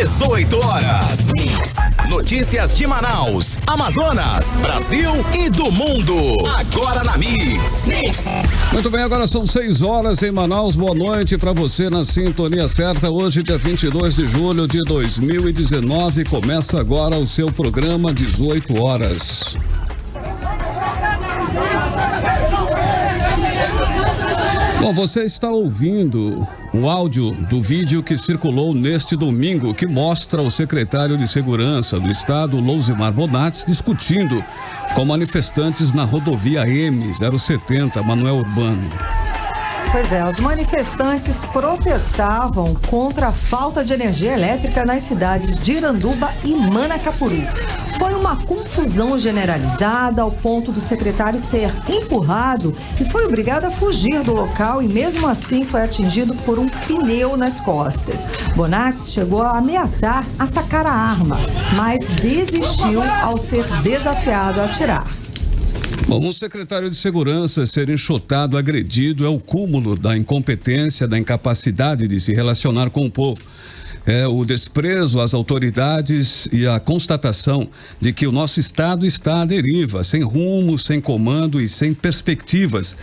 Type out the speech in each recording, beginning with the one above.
18 horas. Notícias de Manaus, Amazonas, Brasil e do mundo. Agora na Mix. Muito bem, agora são 6 horas em Manaus. Boa noite para você na sintonia certa. Hoje, dia 22 de julho de 2019. Começa agora o seu programa 18 horas. Bom, você está ouvindo o áudio do vídeo que circulou neste domingo, que mostra o secretário de Segurança do Estado, Louzimar Bonatti, discutindo com manifestantes na rodovia M070, Manoel Urbano. Pois é, os manifestantes protestavam contra a falta de energia elétrica nas cidades de Iranduba e Manacapuru. Foi uma confusão generalizada ao ponto do secretário ser empurrado e foi obrigado a fugir do local e mesmo assim foi atingido por um pneu nas costas. Bonatti chegou a ameaçar a sacar a arma, mas desistiu ao ser desafiado a atirar. Bom, um secretário de Segurança ser enxotado, agredido, é o cúmulo da incompetência, da incapacidade de se relacionar com o povo. É o desprezo às autoridades e a constatação de que o nosso Estado está à deriva, sem rumo, sem comando e sem perspectivas.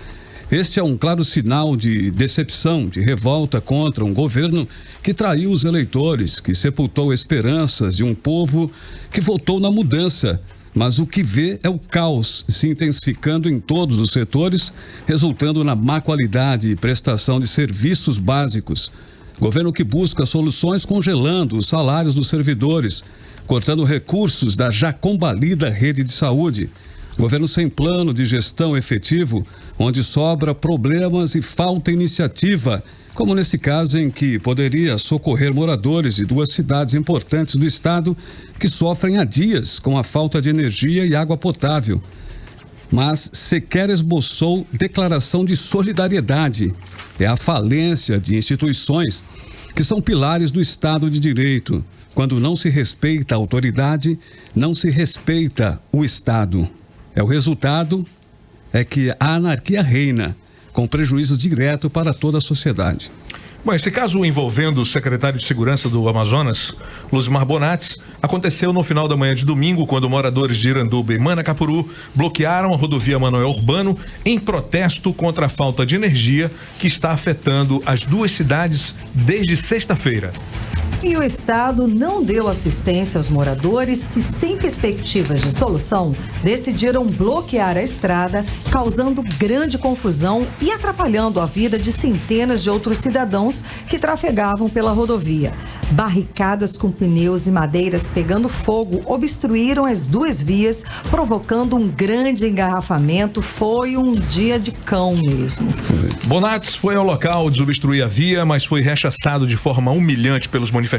Este é um claro sinal de decepção, de revolta contra um governo que traiu os eleitores, que sepultou esperanças de um povo que votou na mudança. Mas o que vê é o caos se intensificando em todos os setores, resultando na má qualidade e prestação de serviços básicos. Governo que busca soluções congelando os salários dos servidores, cortando recursos da já combalida rede de saúde. Governo sem plano de gestão efetivo, onde sobra problemas e falta iniciativa, como nesse caso em que poderia socorrer moradores de 2 cidades importantes do estado que sofrem há dias com a falta de energia e água potável. Mas sequer esboçou declaração de solidariedade. É a falência de instituições que são pilares do Estado de Direito. Quando não se respeita a autoridade, não se respeita o Estado. O resultado é que a anarquia reina, com prejuízo direto para toda a sociedade. Bom, esse caso envolvendo o secretário de Segurança do Amazonas, Louzimar Bonatti, aconteceu no final da manhã de domingo, quando moradores de Iranduba e Manacapuru bloquearam a rodovia Manoel Urbano em protesto contra a falta de energia que está afetando as 2 cidades desde sexta-feira. E o Estado não deu assistência aos moradores que, sem perspectivas de solução, decidiram bloquear a estrada, causando grande confusão e atrapalhando a vida de centenas de outros cidadãos que trafegavam pela rodovia. Barricadas com pneus e madeiras pegando fogo obstruíram as 2 vias, provocando um grande engarrafamento. Foi um dia de cão mesmo. Bonatti foi ao local desobstruir a via, mas foi rechaçado de forma humilhante pelos manifestantes.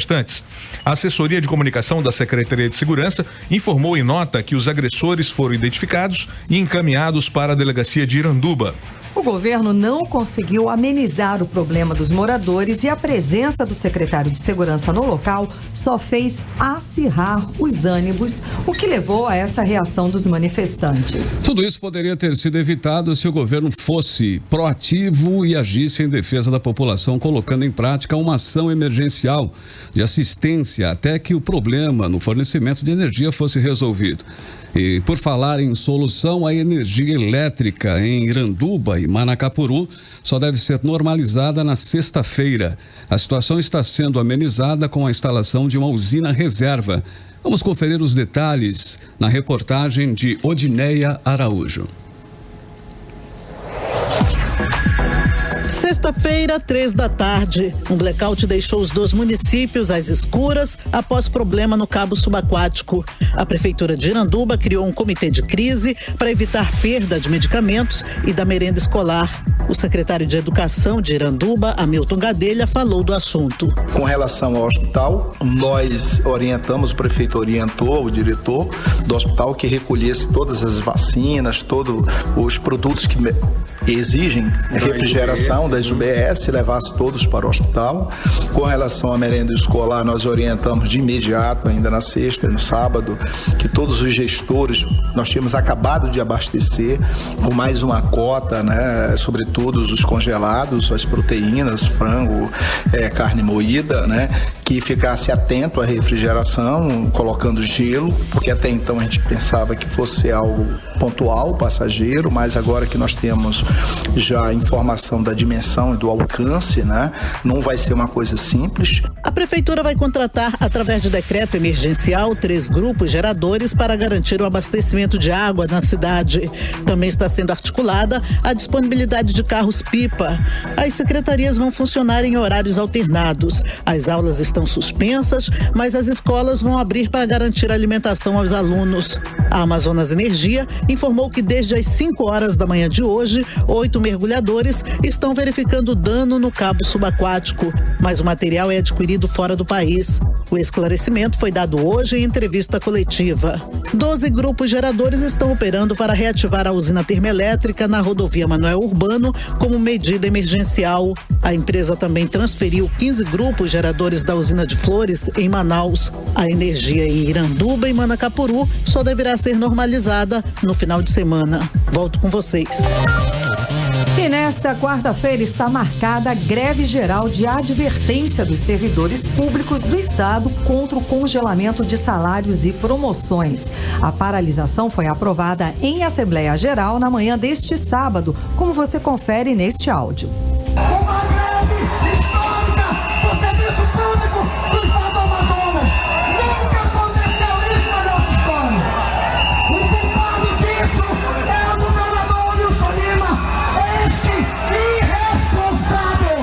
A assessoria de comunicação da Secretaria de Segurança informou em nota que os agressores foram identificados e encaminhados para a delegacia de Iranduba. O governo não conseguiu amenizar o problema dos moradores e a presença do secretário de Segurança no local só fez acirrar os ânimos, o que levou a essa reação dos manifestantes. Tudo isso poderia ter sido evitado se o governo fosse proativo e agisse em defesa da população, colocando em prática uma ação emergencial de assistência até que o problema no fornecimento de energia fosse resolvido. E por falar em solução, a energia elétrica em Iranduba e Manacapuru só deve ser normalizada na sexta-feira. A situação está sendo amenizada com a instalação de uma usina reserva. Vamos conferir os detalhes na reportagem de Odineia Araújo. Sexta-feira, 15h. Um blackout deixou os 2 municípios às escuras após problema no cabo subaquático. A Prefeitura de Iranduba criou um comitê de crise para evitar perda de medicamentos e da merenda escolar. O secretário de Educação de Iranduba, Hamilton Gadelha, falou do assunto. Com relação ao hospital, nós orientamos, o prefeito orientou o diretor do hospital que recolhesse todas as vacinas, todos os produtos que exigem refrigeração das UBS, levasse todos para o hospital. Com relação à merenda escolar, nós orientamos de imediato, ainda na sexta e no sábado, que todos os gestores, nós tínhamos acabado de abastecer com mais uma cota, né, sobretudo os congelados, as proteínas, frango, carne moída, né, que ficasse atento à refrigeração, colocando gelo, porque até então a gente pensava que fosse algo pontual, passageiro, mas agora que nós temos já a informação da dimensão e do alcance, né, não vai ser uma coisa simples. A Prefeitura vai contratar, através de decreto emergencial, 3 grupos geradores para garantir o abastecimento de água na cidade. Também está sendo articulada a disponibilidade de carros-pipa. As secretarias vão funcionar em horários alternados. As aulas estão suspensas, mas as escolas vão abrir para garantir a alimentação aos alunos. A Amazonas Energia informou que desde as 5 horas da manhã de hoje, 8 mergulhadores estão verificando dano no cabo subaquático, mas o material é adquirido fora do país. O esclarecimento foi dado hoje em entrevista coletiva. 12 grupos geradores estão operando para reativar a usina termoelétrica na rodovia Manoel Urbano como medida emergencial. A empresa também transferiu 15 grupos geradores da usina de Flores, em Manaus. A energia em Iranduba e Manacapuru só deverá ser normalizada no final de semana. Volto com vocês. E nesta quarta-feira está marcada a greve geral de advertência dos servidores públicos do Estado contra o congelamento de salários e promoções. A paralisação foi aprovada em Assembleia Geral na manhã deste sábado, como você confere neste áudio. Uma greve histórica do serviço público do Estado do Amazonas. Nunca aconteceu isso na nossa história. O culpado disso é o governador Wilson Lima. Este irresponsável,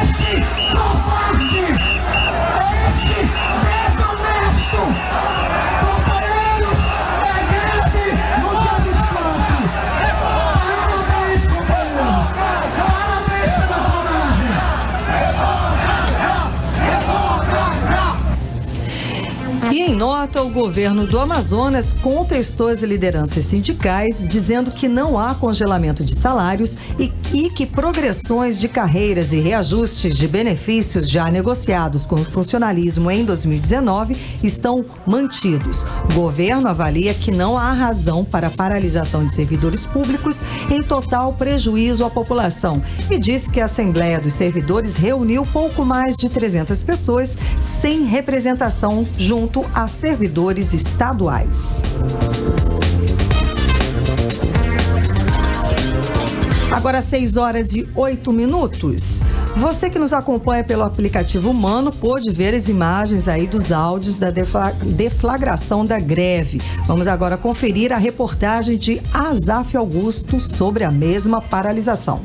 este covarde, este desonesto. Companheiros, é greve no dia 24. Parabéns, companheiros. Parabéns pela coragem. E em nota, o governo do Amazonas contestou as lideranças sindicais, dizendo que não há congelamento de salários e que progressões de carreiras e reajustes de benefícios já negociados com o funcionalismo em 2019 estão mantidos. O governo avalia que não há razão para a paralisação de servidores públicos em total prejuízo à população e diz que a Assembleia dos Servidores reuniu pouco mais de 300 pessoas sem representação junto a servidores estaduais. Agora 6h08. Você que nos acompanha pelo aplicativo Mano pôde ver as imagens aí dos áudios da deflagração da greve. Vamos agora conferir a reportagem de Azaf Augusto sobre a mesma paralisação.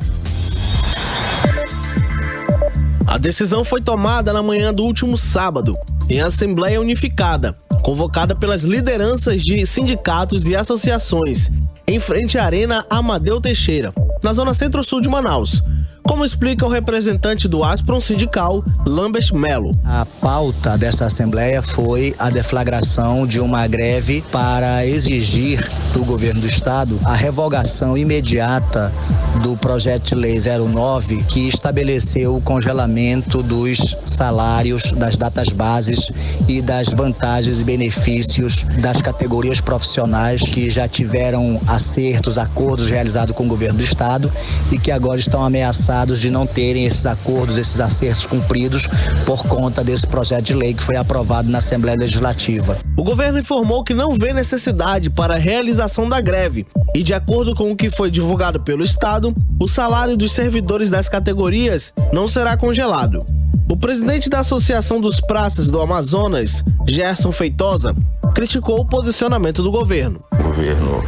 A decisão foi tomada na manhã do último sábado, em Assembleia Unificada, convocada pelas lideranças de sindicatos e associações, em frente à Arena Amadeu Teixeira, na zona centro-sul de Manaus. Como explica o representante do Aspron Sindical, Lambert Melo. A pauta dessa Assembleia foi a deflagração de uma greve para exigir do governo do Estado a revogação imediata do projeto de lei 09, que estabeleceu o congelamento dos salários, das datas bases e das vantagens e benefícios das categorias profissionais que já tiveram acertos, acordos realizados com o governo do Estado e que agora estão ameaçados de não terem esses acordos, esses acertos cumpridos por conta desse projeto de lei que foi aprovado na Assembleia Legislativa. O governo informou que não vê necessidade para a realização da greve e, de acordo com o que foi divulgado pelo Estado, o salário dos servidores das categorias não será congelado. O presidente da Associação dos Praças do Amazonas, Gerson Feitosa, criticou o posicionamento do governo. O governo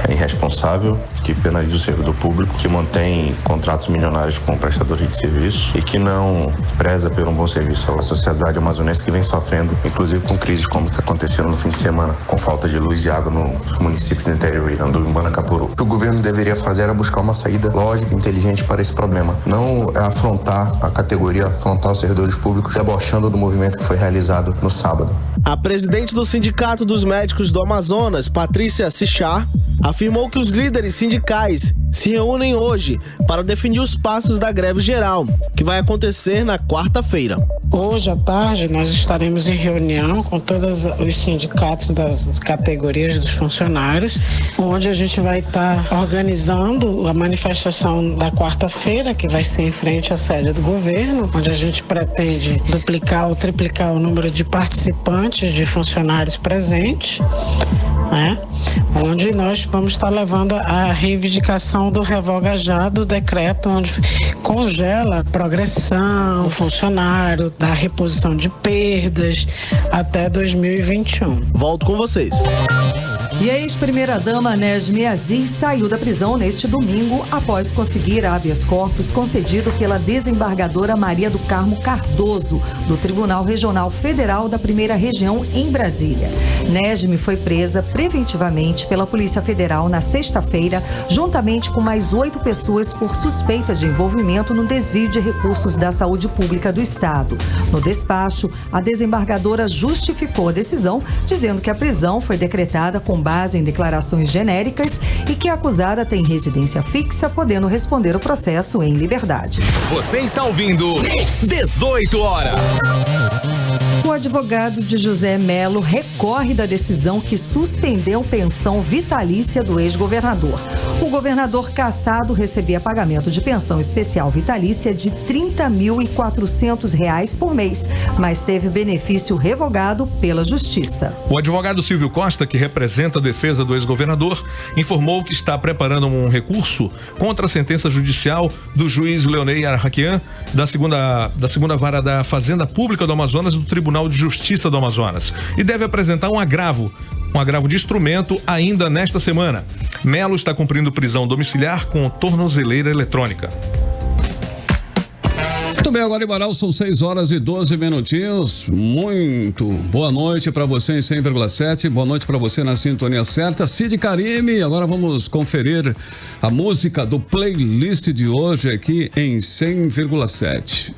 é irresponsável, que penaliza o servidor público, que mantém contratos milionários com prestadores de serviço e que não preza por um bom serviço à sociedade amazonense que vem sofrendo, inclusive com crises como que aconteceram no fim de semana, com falta de luz e água nos municípios do interior, Iranduba e Manacapuru. O que o governo deveria fazer era buscar uma saída lógica e inteligente para esse problema, não afrontar a categoria, afrontar os servidores públicos, debochando do movimento que foi realizado no sábado. A presidente do Sindicato dos Médicos do Amazonas, Patrícia Sichar, afirmou que os líderes sindicais se reúnem hoje para definir os passos da greve geral, que vai acontecer na quarta-feira. Hoje à tarde nós estaremos em reunião com todos os sindicatos das categorias dos funcionários, onde a gente vai estar organizando a manifestação da quarta-feira, que vai ser em frente à sede do governo, onde a gente pretende duplicar ou triplicar o número de participantes, de funcionários presentes, né? Onde nós vamos estar levando a reivindicação do revoga já do decreto onde congela progressão, funcionário, da reposição de perdas até 2021. Volto com vocês. E a ex-primeira-dama Nesmi Aziz saiu da prisão neste domingo após conseguir habeas corpus concedido pela desembargadora Maria do Carmo Cardoso, do Tribunal Regional Federal da Primeira Região, em Brasília. Nesmi foi presa preventivamente pela Polícia Federal na sexta-feira, juntamente com mais 8 pessoas por suspeita de envolvimento no desvio de recursos da saúde pública do Estado. No despacho, a desembargadora justificou a decisão, dizendo que a prisão foi decretada com base em declarações genéricas e que a acusada tem residência fixa, podendo responder o processo em liberdade. Você está ouvindo 18 horas. O advogado de José Melo recorre da decisão que suspendeu pensão vitalícia do ex-governador. O governador cassado recebia pagamento de pensão especial vitalícia de R$ 30.400 por mês, mas teve benefício revogado pela Justiça. O advogado Silvio Costa, que representa a defesa do ex-governador, informou que está preparando um recurso contra a sentença judicial do juiz Leonei Arraquian, da segunda vara da Fazenda Pública do Amazonas e do Tribunal de Justiça do Amazonas, e deve apresentar um agravo de instrumento ainda nesta semana. Melo está cumprindo prisão domiciliar com tornozeleira eletrônica. Muito bem, agora em Manaus são 6 horas e 12 minutinhos. Muito boa noite para você em 100,7. Boa noite para você na sintonia certa. Cid Karime, agora vamos conferir a música do playlist de hoje aqui em 100,7.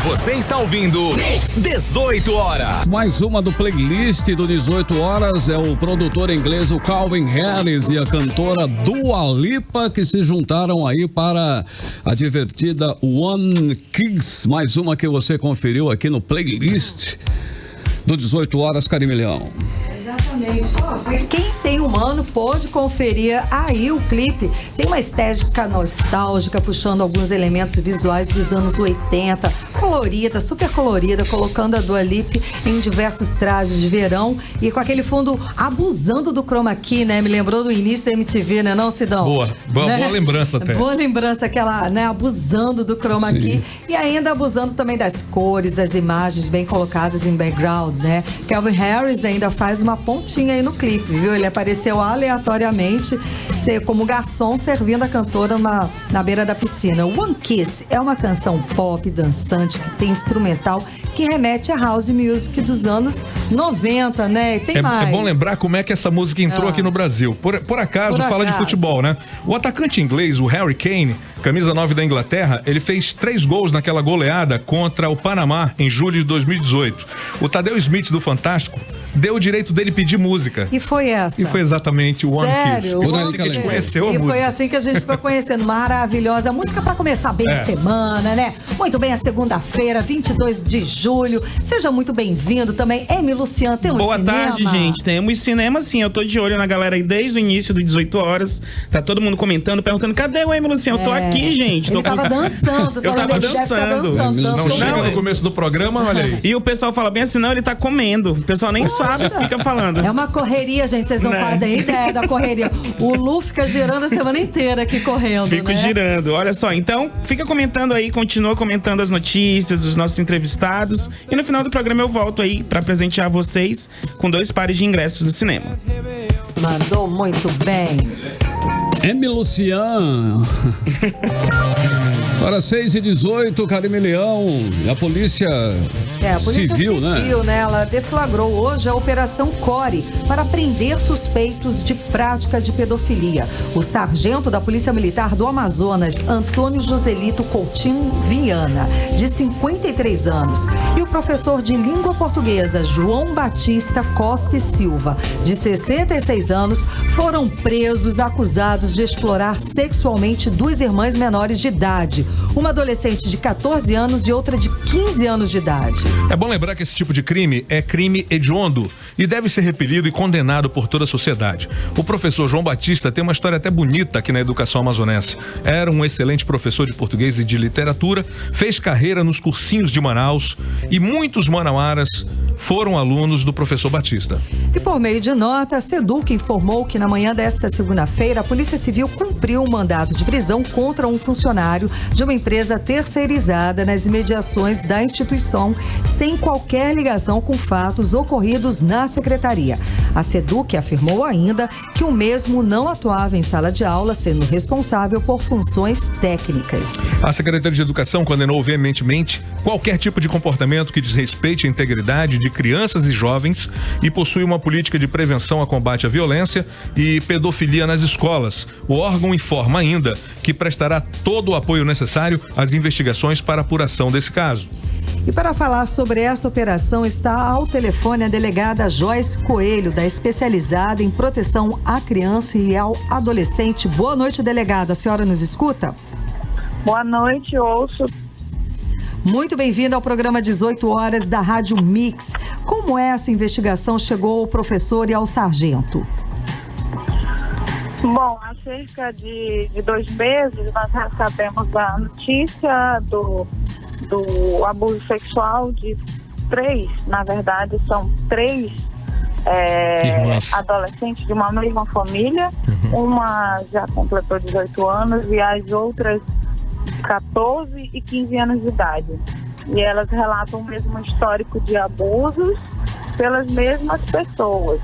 Você está ouvindo 18 horas. Mais uma do playlist do 18 horas é o produtor inglês, o Calvin Harris, e a cantora Dua Lipa, que se juntaram aí para a divertida One Kids. Mais uma que você conferiu aqui no playlist do 18 horas, Carimilhão. Exatamente. Quem tem humano pode conferir aí o clipe. Tem uma estética nostálgica, puxando alguns elementos visuais dos anos 80, colorida, super colorida, colocando a Dua Lipa em diversos trajes de verão e com aquele fundo abusando do chroma key, né? Me lembrou do início da MTV, né, não, Sidão? Boa lembrança até. Boa lembrança, aquela, né, abusando do chroma key e ainda abusando também das cores, as imagens bem colocadas em background, né? Calvin Harris ainda faz uma pontinha aí no clipe, viu? Ele apareceu aleatoriamente como garçom servindo a cantora na beira da piscina. One Kiss é uma canção pop dançante que tem instrumental que remete à house music dos anos 90, né? E tem mais. É bom lembrar como é que essa música entrou aqui no Brasil. Por acaso, fala de futebol, né? O atacante inglês, o Harry Kane, camisa 9 da Inglaterra, ele fez 3 gols naquela goleada contra o Panamá em julho de 2018. O Tadeu Smith, do Fantástico, deu o direito dele pedir música. E foi essa? E foi exatamente o One Kiss. Por aí que a gente conheceu a música. E foi assim que a gente foi conhecendo. Maravilhosa música para começar bem a semana, né? Muito bem, a segunda-feira, 22 de julho. Seja muito bem-vindo também. Emi Luciano, temos cinema? Boa tarde, gente. Temos cinema, sim. Eu tô de olho na galera aí desde o início do 18 horas. Tá todo mundo comentando, perguntando, cadê o Emi Luciano? Eu tô aqui, gente. Ele tava dançando. Eu tava dançando. Não chega no começo do programa, olha aí. E o pessoal fala bem assim, não, ele tá comendo. O pessoal nem sabe, fica falando. É uma correria, gente. Vocês não fazem ideia da correria. O Lu fica girando a semana inteira aqui correndo, Fico girando. Olha só, então fica comentando aí, continua comentando as notícias, os nossos entrevistados. E no final do programa eu volto aí pra presentear vocês com 2 pares de ingressos do cinema. Mandou muito bem. Emi Luciano. Agora 6h18, Karime Leão, a Polícia Civil, né? Ela deflagrou hoje a Operação Core para prender suspeitos de prática de pedofilia. O sargento da Polícia Militar do Amazonas, Antônio Joselito Coutinho Viana, de 53 anos, e o professor de língua portuguesa, João Batista Costa e Silva, de 66 anos, foram presos acusados de explorar sexualmente duas irmãs menores de idade, uma adolescente de 14 anos e outra de 15 anos de idade. É bom lembrar que esse tipo de crime é crime hediondo e deve ser repelido e condenado por toda a sociedade. O professor João Batista tem uma história até bonita aqui na educação amazonense. Era um excelente professor de português e de literatura, fez carreira nos cursinhos de Manaus e muitos manauaras foram alunos do professor Batista. E por meio de nota, a SEDUC informou que na manhã desta segunda-feira a Polícia Civil cumpriu um mandado de prisão contra um funcionário de uma empresa terceirizada nas imediações da instituição, sem qualquer ligação com fatos ocorridos na secretaria. A SEDUC afirmou ainda que o mesmo não atuava em sala de aula, sendo responsável por funções técnicas. A Secretaria de Educação condenou veementemente qualquer tipo de comportamento que desrespeite a integridade de crianças e jovens e possui uma política de prevenção a combate à violência e pedofilia nas escolas. O órgão informa ainda que prestará todo o apoio necessário às investigações para a apuração desse caso. E para falar sobre essa operação está ao telefone a delegada Joyce Coelho, da Especializada em Proteção à Criança e ao Adolescente. Boa noite, delegada. A senhora nos escuta? Boa noite, ouço. Muito bem-vinda ao programa 18 horas da Rádio Mix. Como essa investigação chegou ao professor e ao sargento? Bom, há cerca de 2 meses nós recebemos a notícia do abuso sexual de 3, na verdade são 3 adolescentes de uma mesma família. Uma já completou 18 anos e as outras 14 e 15 anos de idade. E elas relatam o mesmo histórico de abusos pelas mesmas pessoas,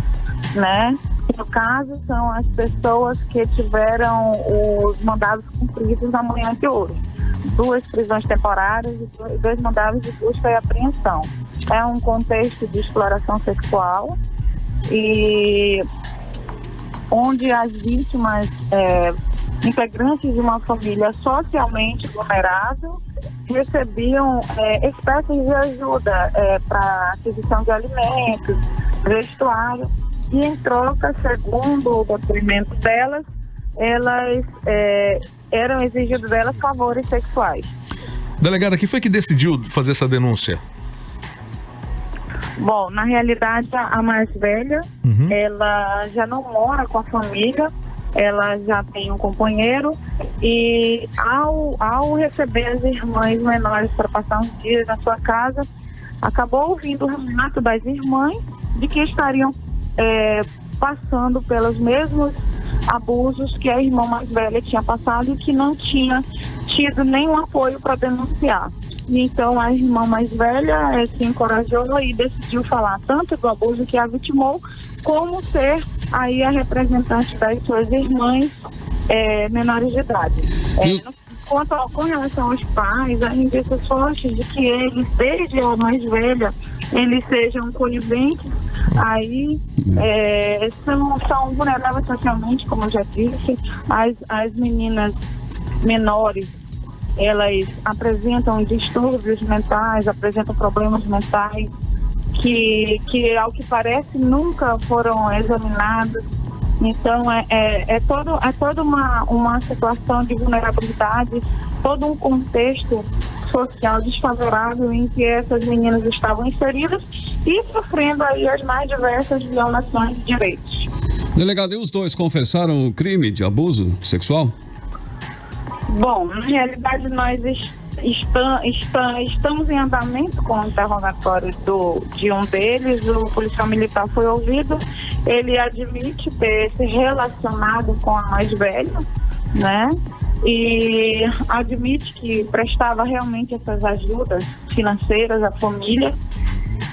né? No caso, são as pessoas que tiveram os mandados cumpridos na manhã de hoje. 2 prisões temporárias e 2 mandados de busca e apreensão. É um contexto de exploração sexual e onde as vítimas, integrantes de uma família socialmente vulnerável, recebiam espécies de ajuda para aquisição de alimentos, vestuário, e em troca, segundo o depoimento delas, eram exigidos delas favores sexuais. Delegada, quem foi que decidiu fazer essa denúncia? Bom, na realidade, a mais velha, ela já não mora com a família, ela já tem um companheiro e ao receber as irmãs menores para passar uns dias na sua casa, acabou ouvindo o relato das irmãs de que estariam passando pelos mesmos abusos que a irmã mais velha tinha passado e que não tinha tido nenhum apoio para denunciar. Então a irmã mais velha se encorajou e decidiu falar tanto do abuso que a vitimou, como ser aí a representante das suas irmãs menores de idade. Com relação aos pais, há indícios fortes de que eles, desde a mais velha, eles sejam coniventes, aí são vulneráveis socialmente, como eu já disse. As meninas menores, elas apresentam distúrbios mentais, apresentam problemas mentais que ao que parece nunca foram examinados. Então é toda uma situação de vulnerabilidade, todo um contexto social desfavorável em que essas meninas estavam inseridas e sofrendo aí as mais diversas violações de direitos. Delegado, e os 2 confessaram o crime de abuso sexual? Bom, na realidade nós estamos em andamento com o interrogatório de um deles. O policial militar foi ouvido, ele admite ter se relacionado com a mais velha, né? E admite que prestava realmente essas ajudas financeiras à família,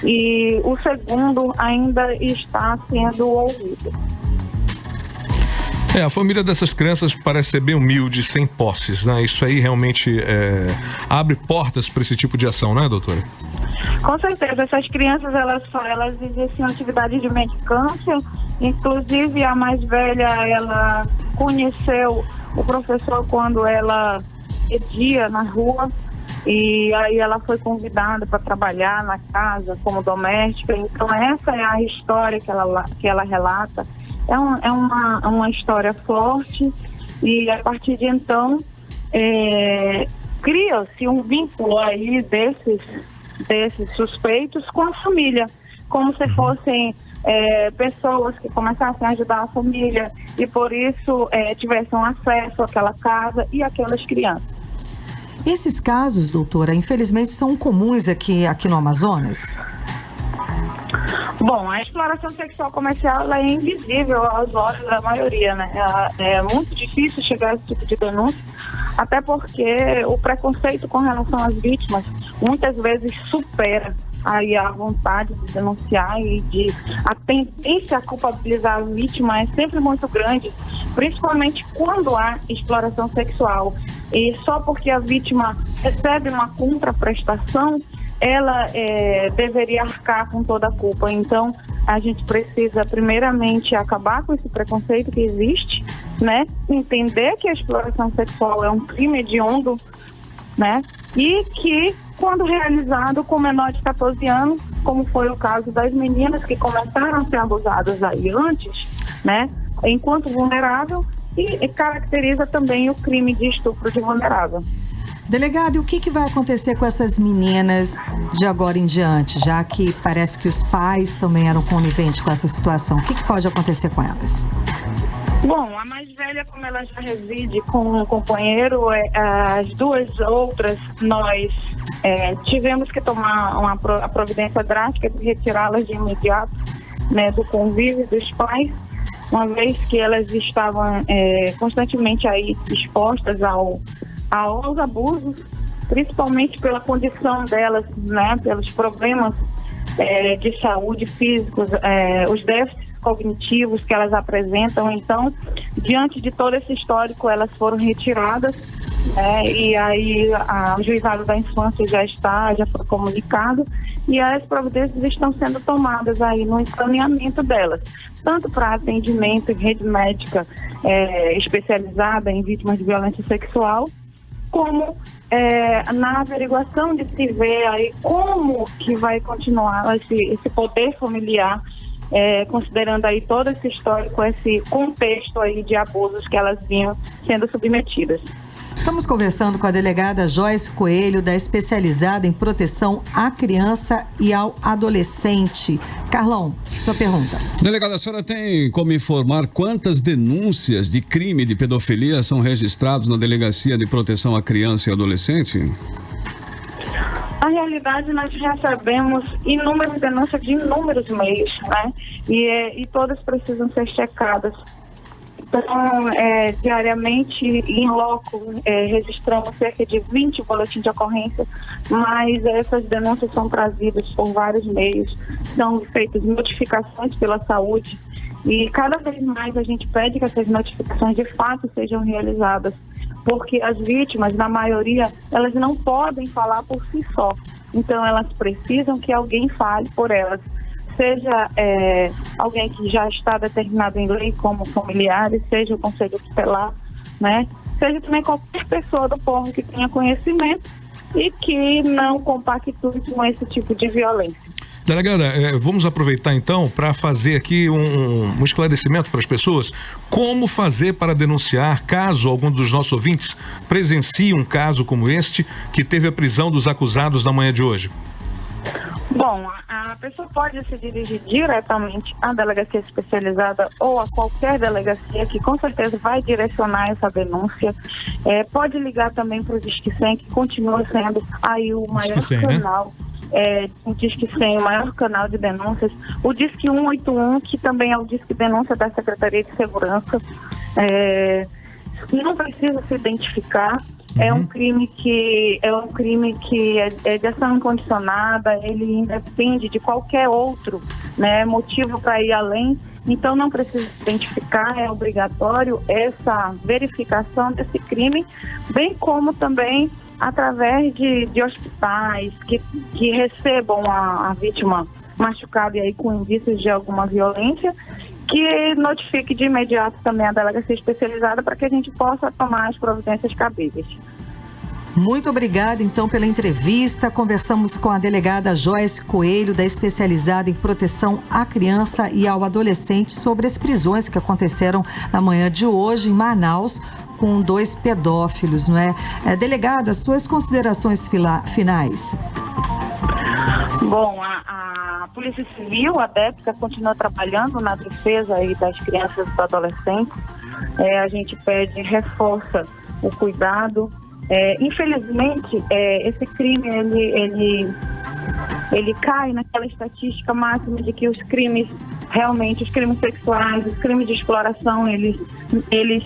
e o segundo ainda está sendo ouvido. A família dessas crianças parece ser bem humilde, sem posses, né? Isso aí realmente abre portas para esse tipo de ação, né, doutora? Com certeza, essas crianças, elas exerciam atividade de mendicância, inclusive a mais velha, ela conheceu o professor quando ela pedia na rua, e aí ela foi convidada para trabalhar na casa como doméstica. Então essa é a história que ela relata. É uma história forte, e a partir de então cria-se um vínculo aí desses suspeitos com a família, como se fossem pessoas que começassem a ajudar a família e por isso tivessem acesso àquela casa e àquelas crianças. Esses casos, doutora, infelizmente são comuns aqui no Amazonas? Bom, a exploração sexual comercial ela é invisível aos olhos da maioria, né? É muito difícil chegar a esse tipo de denúncia, até porque o preconceito com relação às vítimas muitas vezes supera aí a vontade de denunciar, e a tendência a culpabilizar a vítima é sempre muito grande, principalmente quando há exploração sexual. E só porque a vítima recebe uma contraprestação, ela deveria arcar com toda a culpa. Então, a gente precisa primeiramente acabar com esse preconceito que existe, né? Entender que a exploração sexual é um crime hediondo, né? E que, quando realizado com menor de 14 anos, como foi o caso das meninas que começaram a ser abusadas aí antes, né? Enquanto vulnerável, e caracteriza também o crime de estupro de vulnerável. Delegado, e o que vai acontecer com essas meninas de agora em diante, já que parece que os pais também eram coniventes com essa situação? O que pode acontecer com elas? Bom, a mais velha, como ela já reside com um companheiro, as duas outras nós tivemos que tomar a providência drástica de retirá-las de imediato, né, do convívio dos pais, uma vez que elas estavam constantemente aí expostas aos abusos, principalmente pela condição delas, né, pelos problemas de saúde físicos, os déficits cognitivos que elas apresentam. Então, diante de todo esse histórico, elas foram retiradas, e aí o juizado da infância já foi comunicado, e as providências estão sendo tomadas aí no encaminhamento delas, tanto para atendimento em rede médica especializada em vítimas de violência sexual, como na averiguação de se ver aí como que vai continuar esse poder familiar, considerando aí todo esse histórico, esse contexto aí de abusos que elas vinham sendo submetidas. Estamos conversando com a delegada Joyce Coelho, da Especializada em Proteção à Criança e ao Adolescente. Carlão, sua pergunta. Delegada, a senhora tem como informar quantas denúncias de crime de pedofilia são registrados na Delegacia de Proteção à Criança e Adolescente? Na realidade, nós recebemos inúmeras denúncias de inúmeros meios, né? E todas precisam ser checadas. Então, diariamente, em loco, registramos cerca de 20 boletins de ocorrência, mas essas denúncias são trazidas por vários meios, são feitas notificações pela saúde, e cada vez mais a gente pede que essas notificações de fato sejam realizadas, porque as vítimas, na maioria, elas não podem falar por si só, então elas precisam que alguém fale por elas. Seja alguém que já está determinado em lei como familiares, seja o Conselho Tutelar, né? Seja também qualquer pessoa do povo que tenha conhecimento e que não compactue com esse tipo de violência. Delegada, vamos aproveitar então para fazer aqui um esclarecimento para as pessoas. Como fazer para denunciar caso algum dos nossos ouvintes presencie um caso como este, que teve a prisão dos acusados na manhã de hoje? Bom, a pessoa pode se dirigir diretamente à delegacia especializada ou a qualquer delegacia que com certeza vai direcionar essa denúncia. Pode ligar também para o Disque 100, que continua sendo aí o maior canal. Né? O Disque 100, o maior canal de denúncias. O Disque 181, que também é o Disque Denúncia da Secretaria de Segurança. Não precisa se identificar. É um crime que é de ação incondicionada, ele independe de qualquer outro, né, motivo para ir além. Então não precisa se identificar, é obrigatório essa verificação desse crime, bem como também através de hospitais que recebam a vítima machucada e aí com indícios de alguma violência, que notifique de imediato também a delegacia especializada para que a gente possa tomar as providências cabíveis. Muito obrigada, então, pela entrevista. Conversamos com a delegada Joyce Coelho, da especializada em proteção à criança e ao adolescente, sobre as prisões que aconteceram na manhã de hoje em Manaus, com 2 pedófilos, não é? Delegada, suas considerações finais. Bom, a Polícia Civil, a DEPCA, continua trabalhando na defesa aí das crianças e dos adolescentes. A gente reforça o cuidado. Infelizmente, esse crime, ele cai naquela estatística máxima de que os crimes sexuais, os crimes de exploração, eles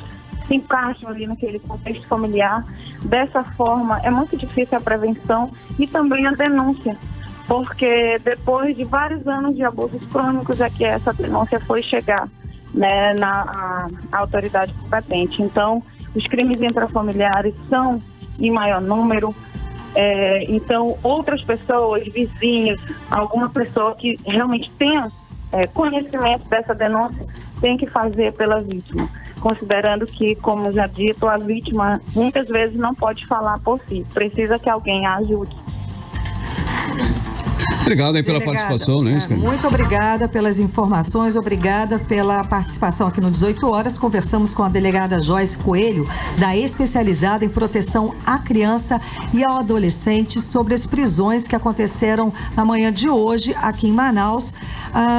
se encaixam ali naquele contexto familiar. Dessa forma, é muito difícil a prevenção e também a denúncia, porque depois de vários anos de abusos crônicos é que essa denúncia foi chegar, né, na autoridade competente. Então, os crimes intrafamiliares são em maior número, então outras pessoas, vizinhos, alguma pessoa que realmente tenha conhecimento dessa denúncia tem que fazer pela vítima, considerando que, como já dito, a vítima muitas vezes não pode falar por si, precisa que alguém a ajude. Obrigado aí pela participação, né? Muito obrigada pelas informações, obrigada pela participação aqui no 18 Horas. Conversamos com a delegada Joyce Coelho, da especializada em proteção à criança e ao adolescente, sobre as prisões que aconteceram na manhã de hoje aqui em Manaus,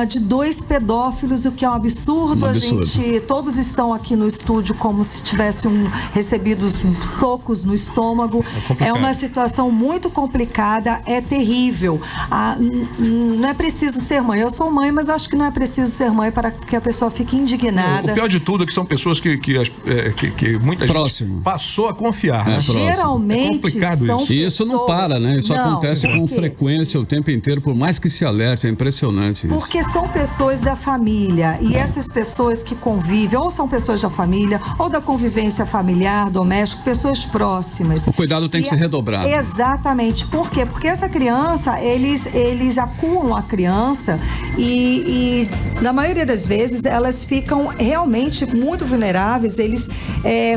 de 2 pedófilos, o que é um absurdo. A gente, todos estão aqui no estúdio como se tivessem recebido socos no estômago. É uma situação muito complicada, é terrível. Não é preciso ser mãe. Eu sou mãe, mas acho que não é preciso ser mãe para que a pessoa fique indignada. O pior de tudo é que são pessoas que muita gente passou a confiar. Né? Geralmente são pessoas... Isso não para, né? Isso acontece com frequência o tempo inteiro, por mais que se alerte. É impressionante isso. Porque são pessoas da família, e essas pessoas que convivem, ou são pessoas da família, ou da convivência familiar, doméstica, pessoas próximas. O cuidado tem que ser redobrado. Exatamente. Por quê? Porque essa criança, eles acumulam a criança e na maioria das vezes elas ficam realmente muito vulneráveis. Eles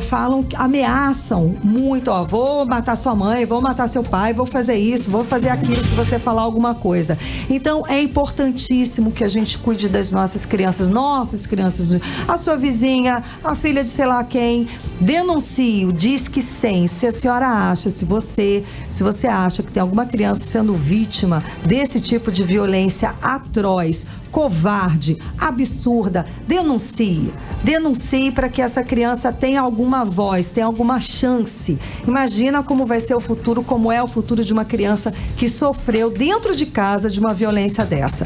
falam, ameaçam muito, vou matar sua mãe, vou matar seu pai, vou fazer isso, vou fazer aquilo se você falar alguma coisa. Então é importantíssimo que a gente cuide das nossas crianças, a sua vizinha, a filha de sei lá quem. Denuncie o Disque 100. Se a senhora acha, se você acha que tem alguma criança sendo vítima desse tipo de violência atroz, covarde, absurda, denuncie para que essa criança tenha alguma voz, tenha alguma chance. Imagina como vai ser o futuro, como é o futuro de uma criança que sofreu dentro de casa de uma violência dessa.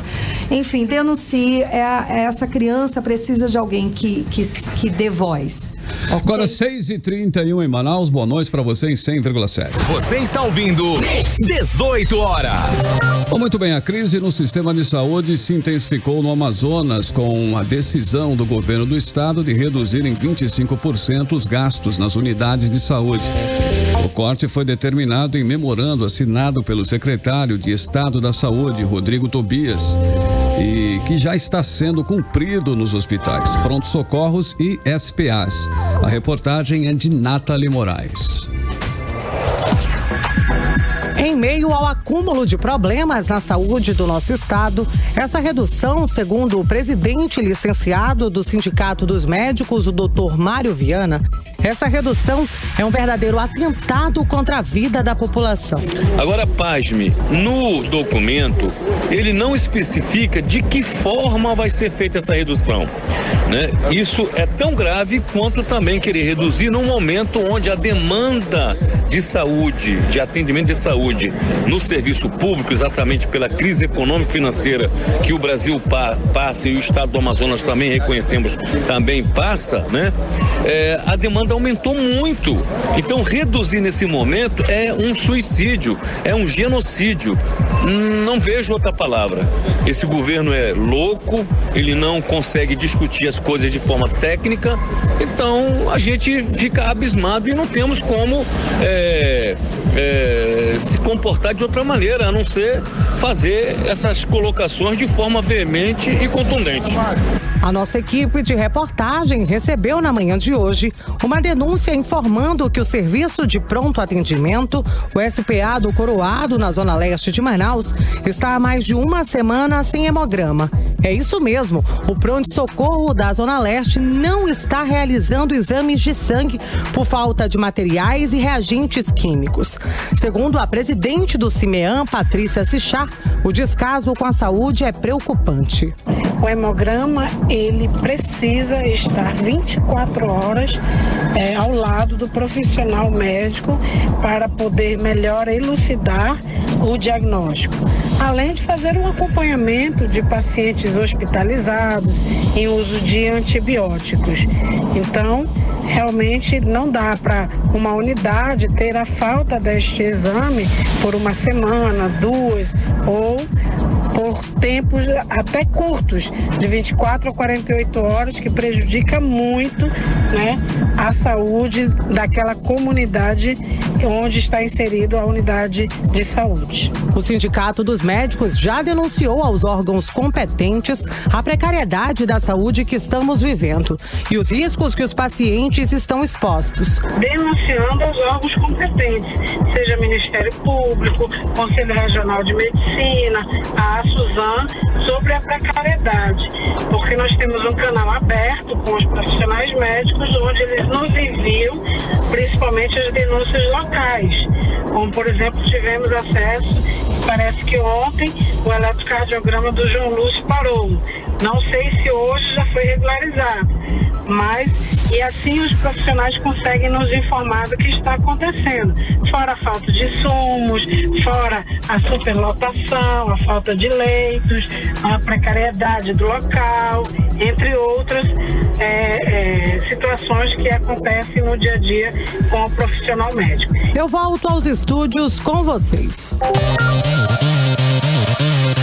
Enfim, denuncie. Essa criança precisa de alguém que dê voz. Okay? Agora 6h31 em Manaus. Boa noite para você em 100,7. Você está ouvindo 18 Horas. Bom, muito bem, a crise no sistema de saúde se intensificou no Amazonas com a decisão do governo do estado de reduzir em 25% os gastos nas unidades de saúde. O corte foi determinado em memorando assinado pelo secretário de Estado da Saúde, Rodrigo Tobias, e que já está sendo cumprido nos hospitais, pronto-socorros e SPAs. A reportagem é de Nathalie Moraes. Em meio ao acúmulo de problemas na saúde do nosso estado, essa redução, segundo o presidente licenciado do Sindicato dos Médicos, o Dr. Mário Viana, essa redução é um verdadeiro atentado contra a vida da população. Agora, pasme, no documento, ele não especifica de que forma vai ser feita essa redução, né? Isso é tão grave quanto também querer reduzir num momento onde a demanda de saúde, de atendimento de saúde no serviço público, exatamente pela crise econômica e financeira que o Brasil passa e o estado do Amazonas também reconhecemos, também passa, né? A demanda aumentou muito. Então, reduzir nesse momento é um suicídio, é um genocídio. Não vejo outra palavra. Esse governo é louco, ele não consegue discutir as coisas de forma técnica, então a gente fica abismado e não temos como se comportar de outra maneira, a não ser fazer essas colocações de forma veemente e contundente. A nossa equipe de reportagem recebeu na manhã de hoje uma denúncia informando que o serviço de pronto atendimento, o SPA do Coroado, na zona leste de Manaus, está há mais de uma semana sem hemograma. É isso mesmo, o pronto-socorro da zona leste não está realizando exames de sangue por falta de materiais e reagentes químicos. Segundo a presidente do CIMEAM, Patrícia Sichá, o descaso com a saúde é preocupante. O hemograma, ele precisa estar 24 horas ao lado do profissional médico para poder melhor elucidar o diagnóstico. Além de fazer um acompanhamento de pacientes hospitalizados em uso de antibióticos. Então, realmente não dá para uma unidade ter a falta deste exame por uma semana, 2 ou por tempos até curtos, de 24 a 48 horas, que prejudica muito, né, a saúde daquela comunidade onde está inserido a unidade de saúde. O Sindicato dos Médicos já denunciou aos órgãos competentes a precariedade da saúde que estamos vivendo e os riscos que os pacientes estão expostos. Denunciando aos órgãos competentes, seja Ministério Público, Conselho Regional de Medicina, a Suzan, sobre a precariedade, porque nós temos um canal aberto com os profissionais médicos, onde eles nos enviam principalmente as denúncias locais, como por exemplo tivemos acesso, parece que ontem o eletrocardiograma do João Lúcio parou, não sei se hoje já foi regularizado, mas e assim os profissionais conseguem nos informar do que está acontecendo, fora a falta de insumos, fora a superlotação, a falta de leitos, a precariedade do local, entre outras situações que acontecem no dia a dia com o profissional médico. Eu volto aos estúdios com vocês.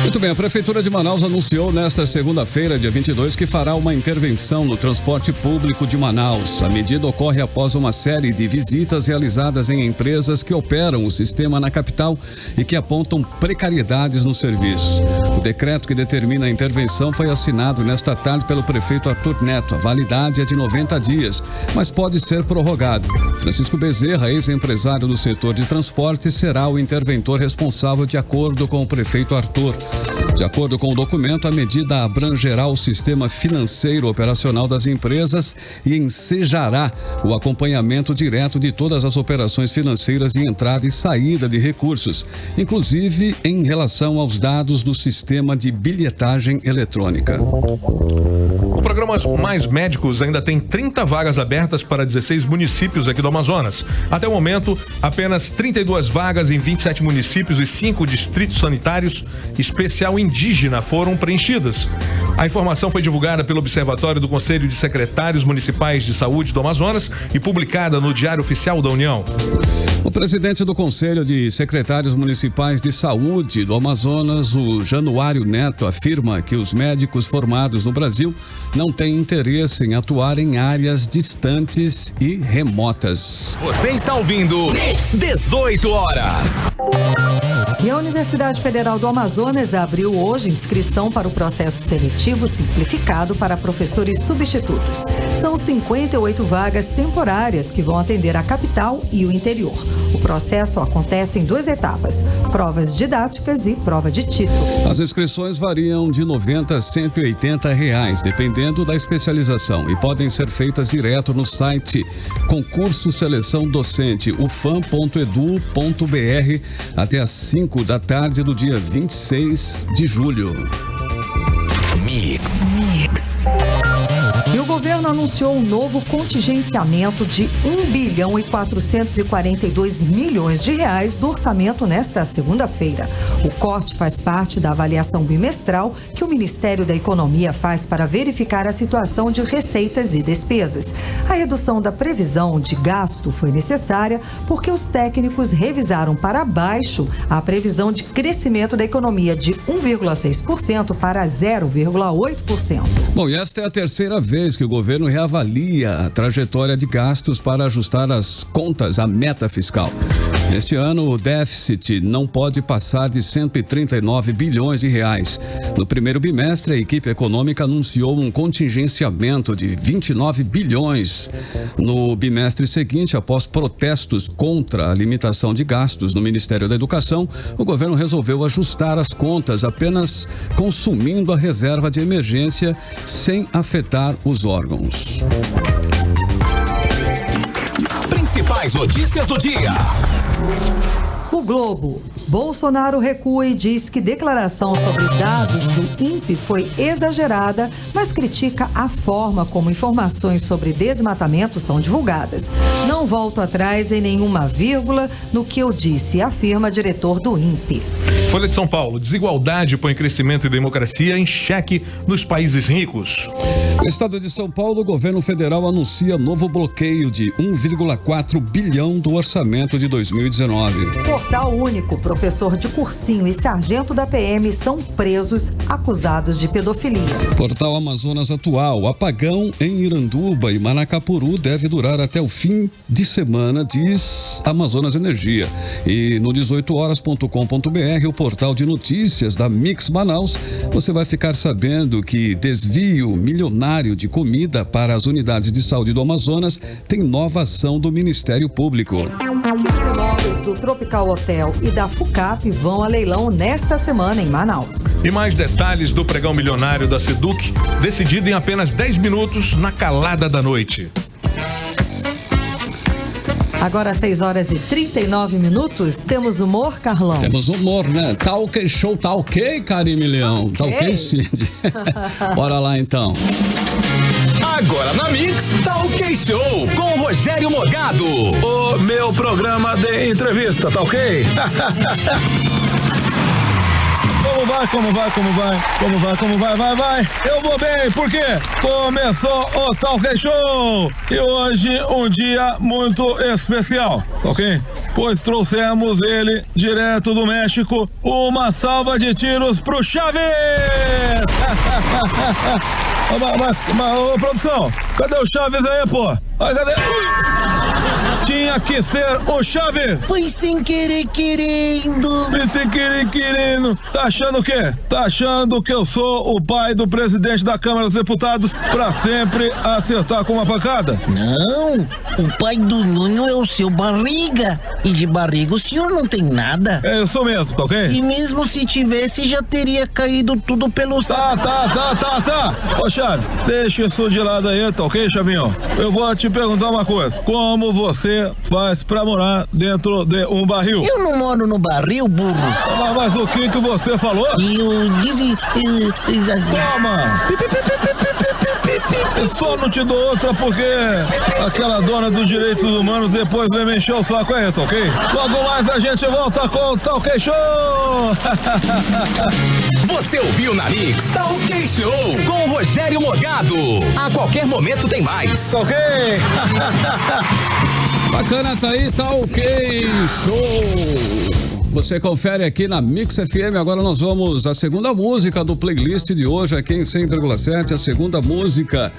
Muito bem, a Prefeitura de Manaus anunciou nesta segunda-feira, dia 22, que fará uma intervenção no transporte público de Manaus. A medida ocorre após uma série de visitas realizadas em empresas que operam o sistema na capital e que apontam precariedades no serviço. O decreto que determina a intervenção foi assinado nesta tarde pelo prefeito Arthur Neto. A validade é de 90 dias, mas pode ser prorrogado. Francisco Bezerra, ex-empresário do setor de transporte, será o interventor responsável de acordo com o prefeito Arthur. De acordo com o documento, a medida abrangerá o sistema financeiro operacional das empresas e ensejará o acompanhamento direto de todas as operações financeiras de entrada e saída de recursos, inclusive em relação aos dados do sistema de bilhetagem eletrônica. O programa Mais Médicos ainda tem 30 vagas abertas para 16 municípios aqui do Amazonas. Até o momento, apenas 32 vagas em 27 municípios e 5 distritos sanitários especial indígena foram preenchidas. A informação foi divulgada pelo Observatório do Conselho de Secretários Municipais de Saúde do Amazonas e publicada no Diário Oficial da União. O presidente do Conselho de Secretários Municipais de Saúde do Amazonas, o Januário Neto, afirma que os médicos formados no Brasil não têm interesse em atuar em áreas distantes e remotas. Você está ouvindo 18 horas. E a Universidade Federal do Amazonas abriu hoje inscrição para o processo seletivo simplificado para professores substitutos. São 58 vagas temporárias que vão atender a capital e o interior. O processo acontece em 2 etapas, provas didáticas e prova de título. As inscrições variam de R$90 a R$180, dependendo da especialização, e podem ser feitas direto no site Concurso Seleção Docente, ufam.edu.br, até às 5 da tarde do dia 26 de julho. Mix. E o governo anunciou um novo contingenciamento de R$1,442 bilhões do orçamento nesta segunda-feira. O corte debate faz parte da avaliação bimestral que o Ministério da Economia faz para verificar a situação de receitas e despesas. A redução da previsão de gasto foi necessária porque os técnicos revisaram para baixo a previsão de crescimento da economia de 1,6% para 0,8%. Bom, e esta é a terceira vez que o governo reavalia a trajetória de gastos para ajustar as contas à meta fiscal. Neste ano, o déficit não pode passar de 139 bilhões de reais. No primeiro bimestre, a equipe econômica anunciou um contingenciamento de 29 bilhões. No bimestre seguinte, após protestos contra a limitação de gastos no Ministério da Educação, o governo resolveu ajustar as contas apenas consumindo a reserva de emergência sem afetar os órgãos. Principais notícias do dia. O Globo. Bolsonaro recua e diz que declaração sobre dados do INPE foi exagerada, mas critica a forma como informações sobre desmatamento são divulgadas. Não volto atrás em nenhuma vírgula no que eu disse, afirma diretor do INPE. Folha de São Paulo. Desigualdade põe crescimento e democracia em xeque nos países ricos. No estado de São Paulo, o governo federal anuncia novo bloqueio de 1,4 bilhão do orçamento de 2019. Portal Único, professor de cursinho e sargento da PM são presos acusados de pedofilia. Portal Amazonas Atual, apagão em Iranduba e Manacapuru deve durar até o fim de semana, diz Amazonas Energia. E no 18horas.com.br, o portal de notícias da Mix Manaus, você vai ficar sabendo que desvio milionário de comida para as unidades de saúde do Amazonas tem nova ação do Ministério Público. Os imóveis do Tropical Hotel e da FUCAP vão a leilão nesta semana em Manaus. E mais detalhes do pregão milionário da Seduc, decidido em apenas 10 minutos na calada da noite. Agora 6h39, temos humor, Carlão? Temos humor, né? Tá ok show, tá ok, Karime Leão? Tá ok, Cid? Bora lá, então. Agora na Mix, tá ok show, com o Rogério Morgado. O meu programa de entrevista, tá ok? Como vai? Eu vou bem, porque começou o Talk Show e hoje um dia muito especial, ok? Pois trouxemos ele direto do México, uma salva de tiros pro Chaves! Mas, ô produção, cadê o Chaves aí, pô? Cadê? Tinha que ser o Chaves! Foi sem querer querendo! Foi sem querer querendo! Tá achando o quê? Tá achando que eu sou o pai do presidente da Câmara dos Deputados pra sempre acertar com uma pancada? Não! O pai do Nhonho é o seu Barriga! E de barriga o senhor não tem nada! É isso mesmo, tá ok? E mesmo se tivesse, já teria caído tudo pelo... Tá! Ô Chaves, deixa isso de lado aí, tá ok, Chavinho? Eu vou te perguntar uma coisa. Como você faz pra morar dentro de um barril? Eu não moro no barril, burro. Mas o que você falou? Eu disse... Toma! Só não te dou outra porque aquela dona dos direitos humanos depois vai me encher o saco, é isso, ok? Logo mais a gente volta com o Talk Show! Você ouviu na Mix Talk Show com o Rogério Morgado. A qualquer momento tem mais. Ok! Bacana, tá aí, tá ok, show! Você confere aqui na Mix FM. Agora nós vamos à segunda música do playlist de hoje aqui em 100,7. A segunda música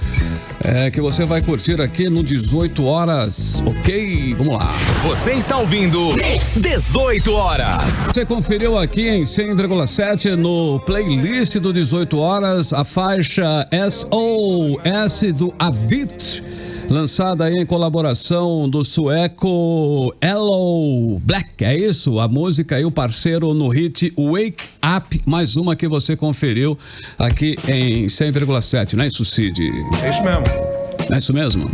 que você vai curtir aqui no 18 horas. Ok, vamos lá. Você está ouvindo Mix 18 horas. Você conferiu aqui em 100,7 no playlist do 18 horas a faixa SOS do Avicii, lançada aí em colaboração do sueco Hello Black, é isso? A música aí, o parceiro no hit Wake Up, mais uma que você conferiu aqui em 100,7, não é isso, Cid? É isso mesmo. É isso mesmo?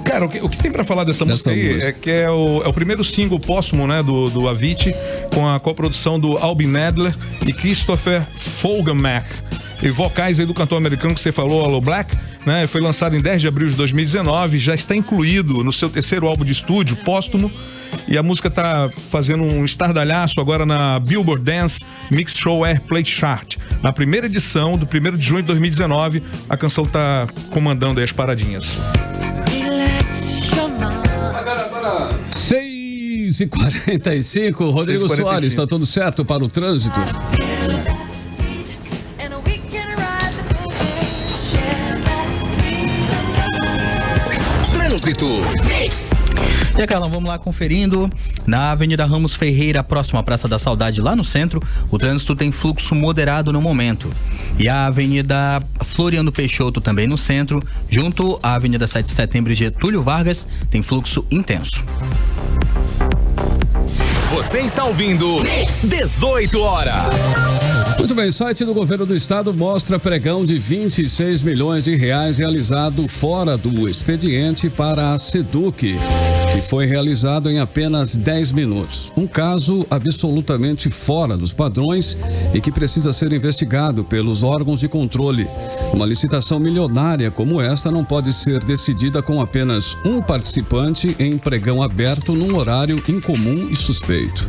Cara, o que tem pra falar dessa música aí é que é o primeiro single póstumo, né, do Avicii, com a coprodução do Albin Nadler e Christopher Folgermack. E vocais aí do cantor americano que você falou, Hello Black, né? Foi lançado em 10 de abril de 2019, já está incluído no seu terceiro álbum de estúdio, póstumo, E a música tá fazendo um estardalhaço agora na Billboard Dance Mix Show Airplay Chart. Na primeira edição do 1º de junho de 2019, a canção tá comandando aí as paradinhas. 6h45, Rodrigo 6h45. Soares, tá tudo certo para o trânsito? Trânsito. E aí, Carlão, vamos lá conferindo. Na Avenida Ramos Ferreira, próxima à Praça da Saudade, lá no centro, o trânsito tem fluxo moderado no momento. E a Avenida Floriano Peixoto, também no centro, junto à Avenida 7 de Setembro e Getúlio Vargas, tem fluxo intenso. Você está ouvindo 18 horas. Muito bem, site do governo do estado mostra pregão de 26 milhões de reais realizado fora do expediente para a SEDUC, que foi realizado em apenas 10 minutos. Um caso absolutamente fora dos padrões e que precisa ser investigado pelos órgãos de controle. Uma licitação milionária como esta não pode ser decidida com apenas um participante em pregão aberto num horário incomum e suspeito.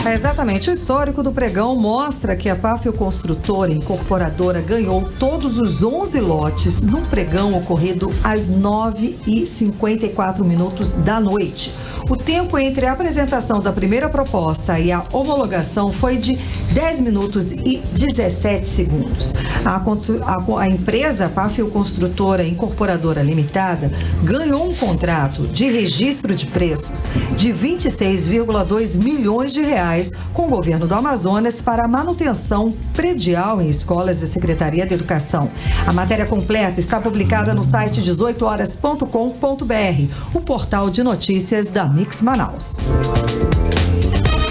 Exatamente. O histórico do pregão mostra que a Pafil Construtora Incorporadora ganhou todos os 11 lotes num pregão ocorrido às 9h54 da noite. O tempo entre a apresentação da primeira proposta e a homologação foi de 10 minutos e 17 segundos. A empresa Pafil Construtora Incorporadora Limitada ganhou um contrato de registro de preços de 26,2 milhões de reais com o governo do Amazonas para a manutenção predial em escolas da Secretaria de Educação. A matéria completa está publicada no site 18horas.com.br, o portal de notícias da Mix Manaus.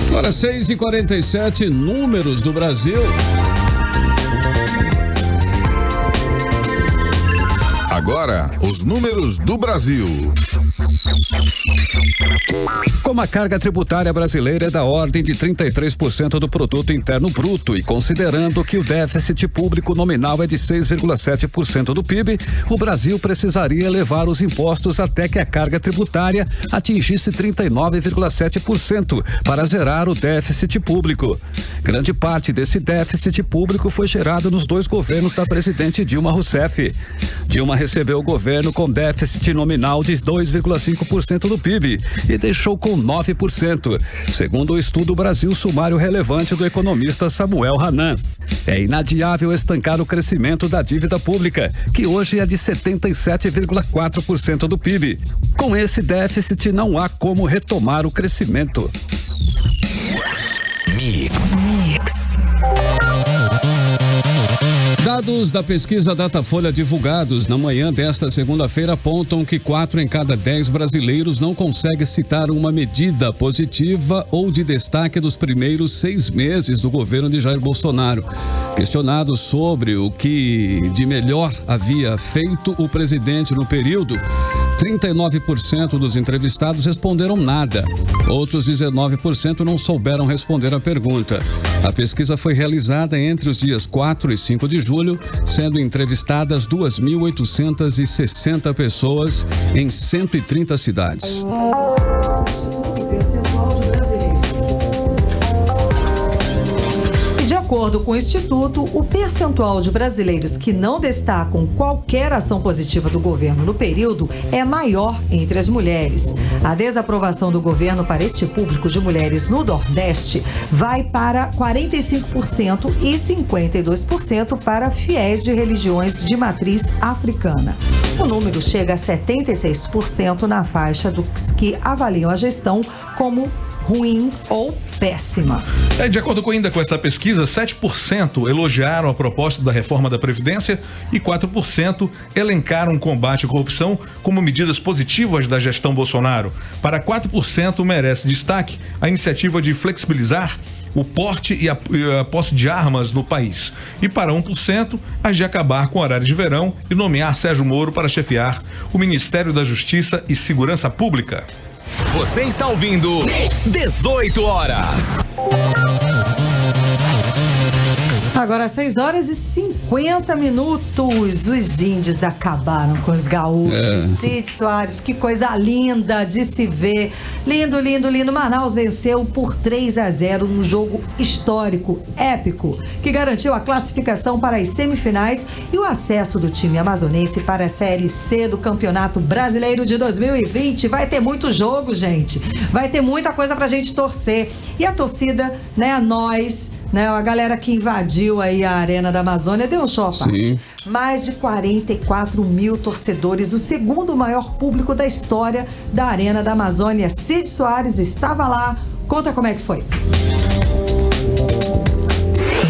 Agora 6h47, números do Brasil. Agora, os números do Brasil. Como a carga tributária brasileira é da ordem de 33% do produto interno bruto e considerando que o déficit público nominal é de 6,7% do PIB, o Brasil precisaria elevar os impostos até que a carga tributária atingisse 39,7% para zerar o déficit público. Grande parte desse déficit público foi gerado nos dois governos da presidente Dilma Rousseff. Dilma recebeu o governo com déficit nominal de 2,5% do PIB e deixou com 9%, segundo o estudo Brasil Sumário Relevante do economista Samuel Hanan. É inadiável estancar o crescimento da dívida pública, que hoje é de 77,4% do PIB. Com esse déficit, não há como retomar o crescimento. Mix. Dados da pesquisa Datafolha divulgados na manhã desta segunda-feira apontam que 4 em cada 10 brasileiros não conseguem citar uma medida positiva ou de destaque dos primeiros 6 meses do governo de Jair Bolsonaro. Questionado sobre o que de melhor havia feito o presidente no período, 39% dos entrevistados responderam nada. Outros 19% não souberam responder a pergunta. A pesquisa foi realizada entre os dias 4 e 5 de julho, sendo entrevistadas 2.860 pessoas em 130 cidades. De acordo com o Instituto, o percentual de brasileiros que não destacam qualquer ação positiva do governo no período é maior entre as mulheres. A desaprovação do governo para este público de mulheres no Nordeste vai para 45% e 52% para fiéis de religiões de matriz africana. O número chega a 76% na faixa dos que avaliam a gestão como ruim ou péssima. De acordo ainda com essa pesquisa, 7% elogiaram a proposta da reforma da Previdência e 4% elencaram o combate à corrupção como medidas positivas da gestão Bolsonaro. Para 4% merece destaque a iniciativa de flexibilizar o porte e a posse de armas no país. E para 1%, as de acabar com o horário de verão e nomear Sérgio Moro para chefiar o Ministério da Justiça e Segurança Pública. Você está ouvindo 18 horas. Agora 6h50. Os índios acabaram com os gaúchos. Cid Soares, que coisa linda de se ver. Lindo, lindo, lindo. Manaus venceu por 3-0 num jogo histórico, épico, que garantiu a classificação para as semifinais e o acesso do time amazonense para a Série C do Campeonato Brasileiro de 2020. Vai ter muito jogo, gente. Vai ter muita coisa pra gente torcer. E a torcida, né, nós, né, a galera que invadiu aí a Arena da Amazônia, deu um show à parte. Mais de 44 mil torcedores, o segundo maior público da história da Arena da Amazônia. Cid Soares estava lá. Conta como é que foi.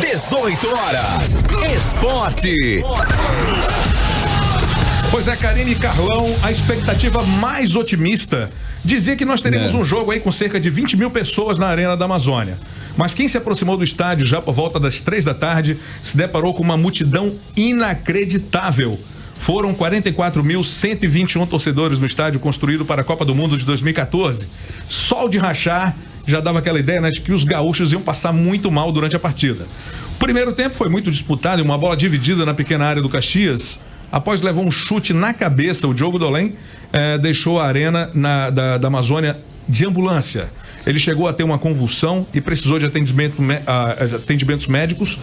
18 horas. Esporte. Pois é, Karine e Carlão, a expectativa mais otimista dizia que nós teremos um jogo aí com cerca de 20 mil pessoas na Arena da Amazônia. Mas quem se aproximou do estádio já por volta das 3 da tarde se deparou com uma multidão inacreditável. Foram 44.121 torcedores no estádio construído para a Copa do Mundo de 2014. Sol de rachar já dava aquela ideia, né, de que os gaúchos iam passar muito mal durante a partida. O primeiro tempo foi muito disputado e uma bola dividida na pequena área do Caxias. Após levar um chute na cabeça, o Diogo Dolém deixou a arena da Amazônia de ambulância. Ele chegou a ter uma convulsão e precisou de atendimentos médicos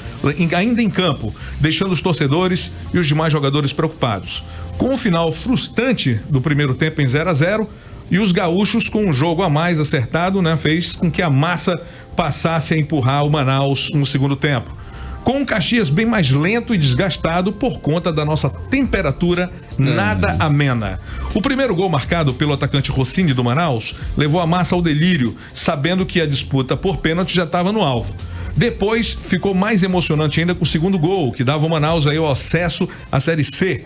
ainda em campo, deixando os torcedores e os demais jogadores preocupados. Com o final frustrante do primeiro tempo em 0-0 e os gaúchos com um jogo a mais acertado, né, fez com que a massa passasse a empurrar o Manaus no segundo tempo. Com o Caxias bem mais lento e desgastado por conta da nossa temperatura nada amena. O primeiro gol marcado pelo atacante Rossini do Manaus levou a massa ao delírio, sabendo que a disputa por pênalti já estava no alvo. Depois ficou mais emocionante ainda com o segundo gol, que dava ao Manaus aí o acesso à Série C.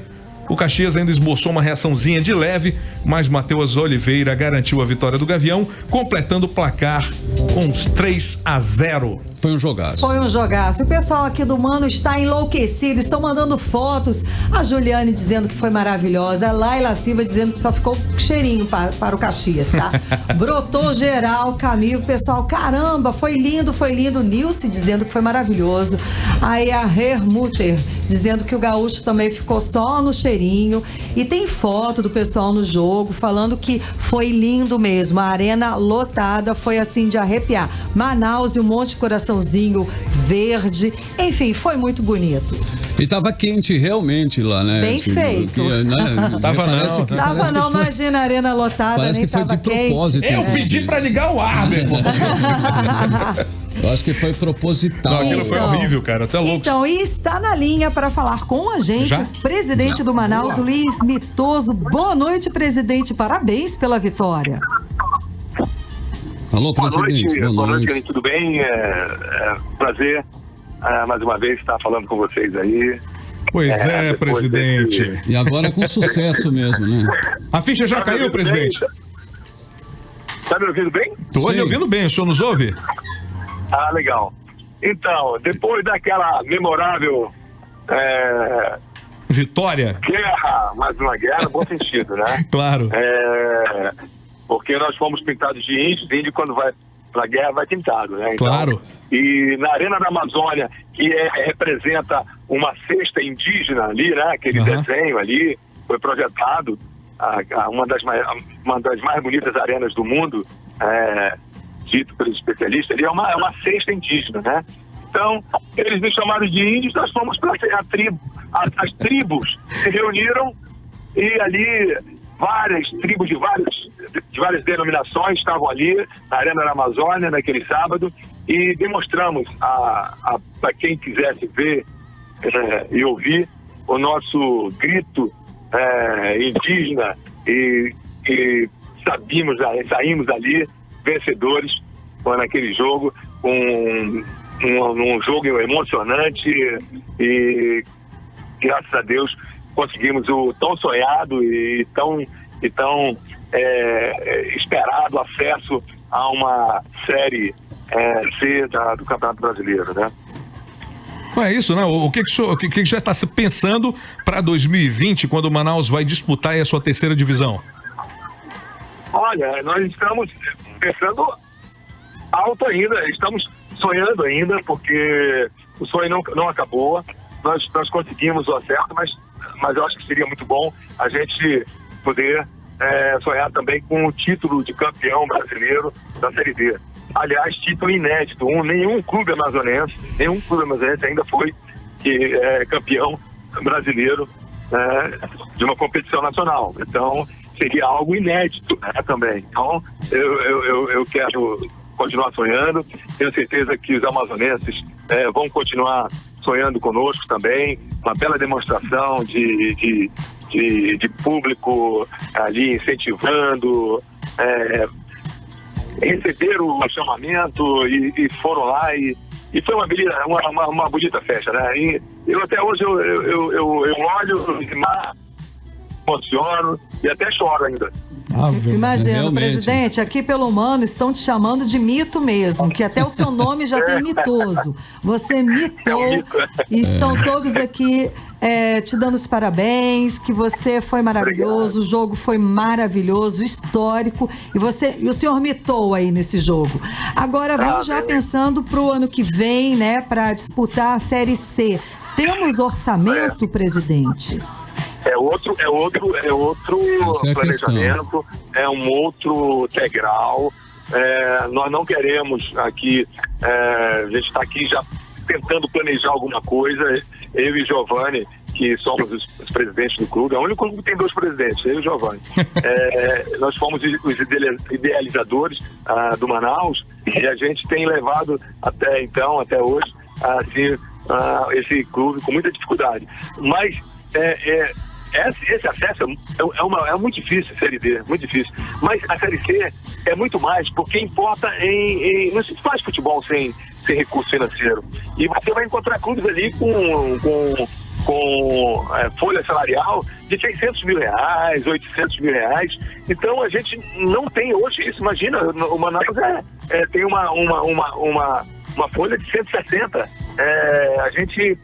O Caxias ainda esboçou uma reaçãozinha de leve, mas Matheus Oliveira garantiu a vitória do Gavião, completando o placar com uns 3-0. Foi um jogaço. Foi um jogaço. O pessoal aqui do Mano está enlouquecido, estão mandando fotos. A Juliane dizendo que foi maravilhosa, a Laila Silva dizendo que só ficou cheirinho para o Caxias, tá? Brotou geral, Camilo, pessoal, caramba, foi lindo, foi lindo. Nilce dizendo que foi maravilhoso. Aí a Hermuter dizendo que o gaúcho também ficou só no cheirinho. E tem foto do pessoal no jogo falando que foi lindo mesmo. A arena lotada, foi assim de arrepiar. Manaus e um monte de coraçãozinho verde. Enfim, foi muito bonito. E tava quente realmente lá, né? Bem feito. Tava não, imagina a arena lotada, parece nem que foi tava de propósito. quente. Eu pedi pra ligar o ar, meu irmão. Eu acho que foi proposital. Não, aquilo foi horrível, cara, até louco. Então, e está na linha para falar com a gente o presidente do Manaus, Luiz Mitoso. Boa noite, presidente. Parabéns pela vitória. Alô, presidente. Boa noite, gente. Tudo bem? Prazer mais uma vez estar falando com vocês aí. Pois presidente. E agora com sucesso mesmo, né? A ficha já caiu, presidente? Tá me ouvindo bem? Tô me ouvindo bem, o senhor nos ouve? Ah, legal. Então, depois daquela memorável vitória. Guerra, mais uma guerra no bom sentido, né? Claro. Porque nós fomos pintados de índio quando vai pra guerra vai pintado, né? Então, claro. E na Arena da Amazônia, que representa uma cesta indígena ali, né? Aquele desenho ali, foi projetado uma das mais bonitas arenas do mundo, dito pelos especialistas, ali é uma cesta indígena, né? Então, eles nos chamaram de índios, nós fomos para a tribo. As tribos se reuniram e ali várias tribos de várias denominações estavam ali na Arena da Amazônia naquele sábado e demonstramos para quem quisesse ver e ouvir o nosso grito indígena e saímos ali vencedores naquele jogo, um jogo emocionante e graças a Deus conseguimos o tão sonhado e tão esperado acesso a uma série C do Campeonato Brasileiro, né? É isso, né? O que já está se pensando para 2020, quando o Manaus vai disputar aí a sua terceira divisão? Olha, nós estamos pensando alto ainda, estamos sonhando ainda, porque o sonho não acabou, nós conseguimos o acerto, mas eu acho que seria muito bom a gente poder sonhar também com o título de campeão brasileiro da Série D. Aliás, título inédito, nenhum clube amazonense ainda foi campeão brasileiro de uma competição nacional. Então, seria algo inédito, né, também. Então, eu quero continuar sonhando, tenho certeza que os amazonenses vão continuar sonhando conosco também, uma bela demonstração de público ali incentivando, receberam o chamamento e foram lá e foi uma bonita festa, né? E eu até hoje eu olho e emociono e até choro ainda. Imagina, presidente, aqui pelo Humano estão te chamando de mito mesmo, que até o seu nome já tem mitoso. Você mitou e estão todos aqui te dando os parabéns, que você foi maravilhoso, o jogo foi maravilhoso, histórico, e o senhor mitou aí nesse jogo. Agora vamos já pensando para o ano que vem, né, para disputar a Série C. Temos orçamento, presidente? É outro planejamento, é um outro degrau. Nós não queremos aqui, a gente está aqui já tentando planejar alguma coisa. Eu e Giovanni, que somos os presidentes do clube, é o único clube que tem 2 presidentes, eu e Giovanni. Nós fomos os idealizadores do Manaus e a gente tem levado até hoje, assim, esse clube com muita dificuldade. Mas esse acesso é muito difícil, a Série D, muito difícil. Mas a Série C é muito mais, porque importa não se faz futebol sem recurso financeiro. E você vai encontrar clubes ali com folha salarial de R$600 mil, R$800 mil. Então a gente não tem hoje isso. Imagina, o Manaus tem uma folha de 160. A gente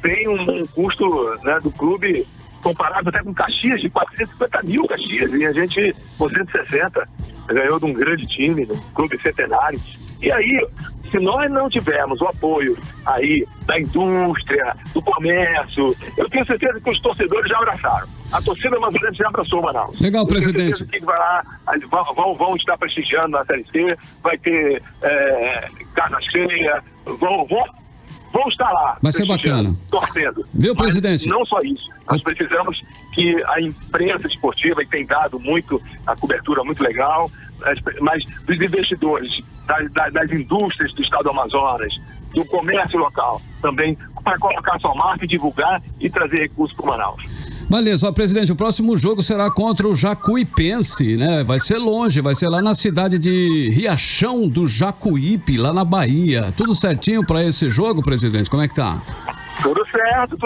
tem um custo, né, do clube comparado até com Caxias, de 450 mil Caxias, e a gente, com 160, ganhou de um grande time, um clube centenário. E aí, se nós não tivermos o apoio aí da indústria, do comércio, eu tenho certeza que os torcedores já abraçaram. A torcida amazonense já abraçou o Manaus. Legal, presidente. Que vai lá, vão estar prestigiando na Série C, vai ter casa cheia, vão estar lá. Vai ser bacana. Torcendo. Viu, presidente? Mas não só isso. Nós precisamos que a imprensa esportiva, e tem dado a cobertura muito legal, mas dos investidores, das indústrias do estado do Amazonas, do comércio local, também, para colocar sua marca e divulgar e trazer recursos para o Manaus. Beleza, presidente, o próximo jogo será contra o Jacuipense, né? Vai ser longe, vai ser lá na cidade de Riachão do Jacuípe, lá na Bahia. Tudo certinho para esse jogo, presidente? Como é que tá? Tudo certo,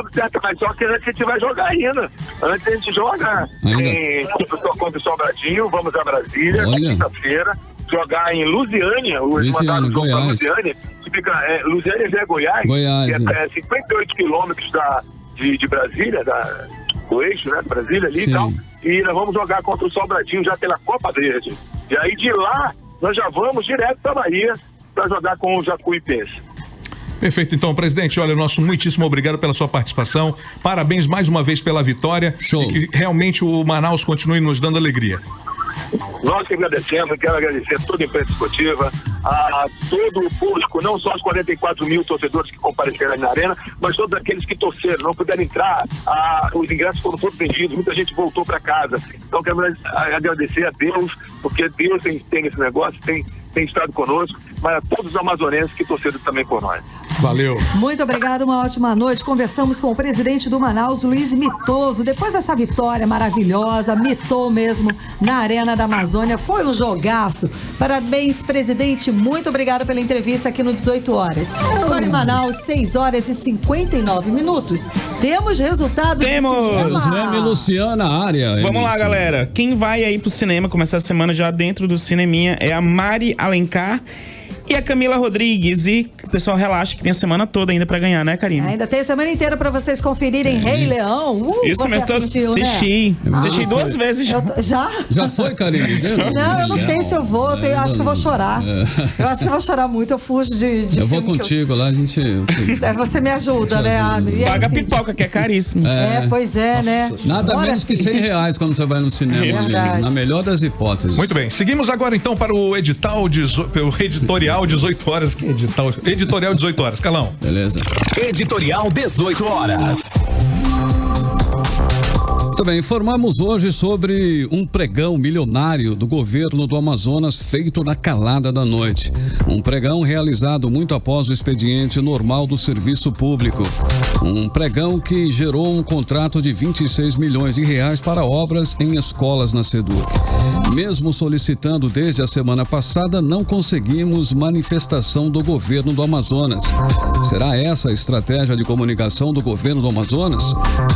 mas só que a gente vai jogar ainda. Antes a gente joga contra o Sobradinho, vamos a Brasília, quinta-feira, jogar em Lusiânia, Goiás. Que fica, Lusiânia já é Goiás, que é 58 quilômetros de Brasília, do eixo, né, Brasília ali. Sim. E tal, e nós vamos jogar contra o Sobradinho já pela Copa Verde. E aí de lá, nós já vamos direto para Bahia para jogar com o Jacuipense. Perfeito, então, presidente, olha, nosso muitíssimo obrigado pela sua participação, parabéns mais uma vez pela vitória. Show. E que realmente o Manaus continue nos dando alegria. Nós que agradecemos, quero agradecer a toda a imprensa esportiva, a todo o público, não só os 44 mil torcedores que compareceram aí na arena, mas todos aqueles que torceram, não puderam entrar, os ingressos foram todos vendidos, muita gente voltou para casa. Então quero agradecer a Deus, porque Deus tem esse negócio, tem estado conosco, mas a todos os amazonenses que torceram também por nós. Valeu. Muito obrigado, uma ótima noite. Conversamos com o presidente do Manaus, Luiz Mitoso. Depois dessa vitória maravilhosa, mitou mesmo na Arena da Amazônia. Foi um jogaço. Parabéns, presidente. Muito obrigado pela entrevista aqui no 18 horas. Agora em Manaus, 6 horas e 59 minutos. Temos resultado Temos. Leme Luciana, área. Vamos lá, galera. Quem vai aí pro cinema, começar a semana já dentro do cineminha, é a Mari Alencar e a Camila Rodrigues. E o pessoal relaxa que tem a semana toda ainda pra ganhar, né, Karine? Ainda tem a semana inteira pra vocês conferirem Rei Leão. Isso, você mas assistiu, assisti. Né? Assisti 2 vezes já. Já? Já foi, Karine? Não, eu não sei se eu vou. Eu acho que eu vou chorar. Eu acho que eu vou chorar muito. Eu fujo de eu vou contigo lá, a gente... Você me ajuda, né, Abner? Paga pipoca, que é caríssimo. Pois é, né? Nada menos que R$100 quando você vai no cinema. Na melhor das hipóteses. Muito bem, seguimos agora então para o editorial 18 horas. Que editorial 18 horas, Calão. Beleza. Editorial 18 horas. Muito bem, informamos hoje sobre um pregão milionário do governo do Amazonas feito na calada da noite. Um pregão realizado muito após o expediente normal do serviço público. Um pregão que gerou um contrato de R$26 milhões para obras em escolas na SEDUC. Mesmo solicitando desde a semana passada, não conseguimos manifestação do governo do Amazonas. Será essa a estratégia de comunicação do governo do Amazonas?